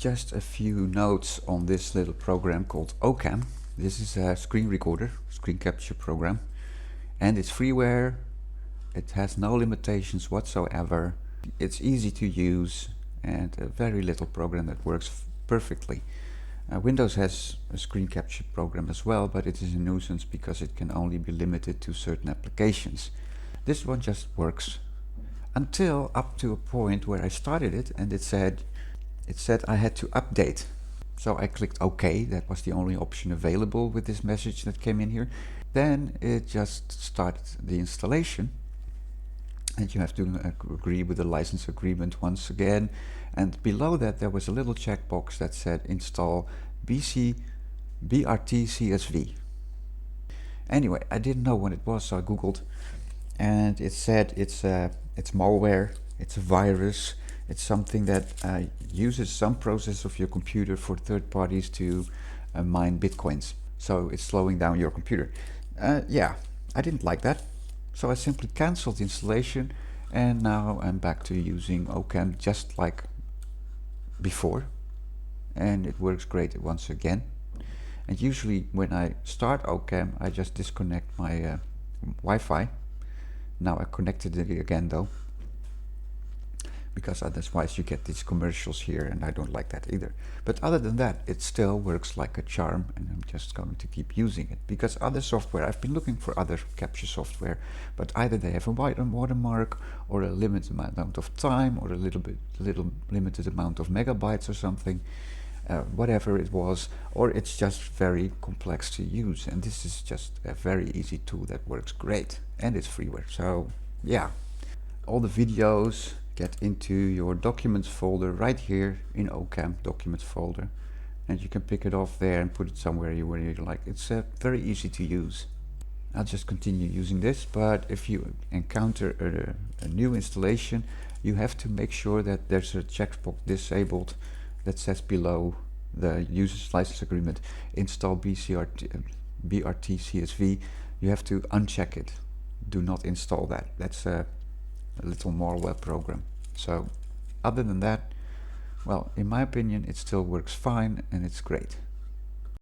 just a few notes on this little program called Ocam. This is a screen recorder, screen capture program, and it's freeware. It has no limitations whatsoever. It's easy to use and a very little program that works perfectly. Windows has a screen capture program as well, but it is a nuisance because it can only be limited to certain applications. This one just works until up to a point where I started it and it said I had to update. So I clicked OK. That was the only option available with this message that came in here. Then it just started the installation, and you have to agree with the license agreement once again. And below that there was a little checkbox that said install BRTSvc. Anyway, I didn't know what it was, so I googled, and it said it's malware, it's a virus, it's something that uses some process of your computer for third parties to mine bitcoins. So it's slowing down your computer. Yeah, I didn't like that. So I simply cancelled the installation, and now I'm back to using Ocam just like before. And it works great once again. And usually when I start Ocam, I just disconnect my Wi-Fi. Now I connected it again though, because otherwise you get these commercials here, and I don't like that either. But other than that, it still works like a charm, and I'm just going to keep using it. Because other software, I've been looking for other capture software, but either they have a watermark, or a limited amount of time, or a little limited amount of megabytes or something, whatever it was, or it's just very complex to use. And this is just a very easy tool that works great, and it's freeware. So yeah, all the videos get into your documents folder right here in Ocam documents folder, and you can pick it off there and put it somewhere where you like. It's very easy to use. I'll just continue using this, but if you encounter a new installation, you have to make sure that there's a checkbox disabled that says below the user's license agreement, install BRTSvc. You have to uncheck it. Do not install that. That's a little malware program. So other than that, well, in my opinion, it still works fine and it's great.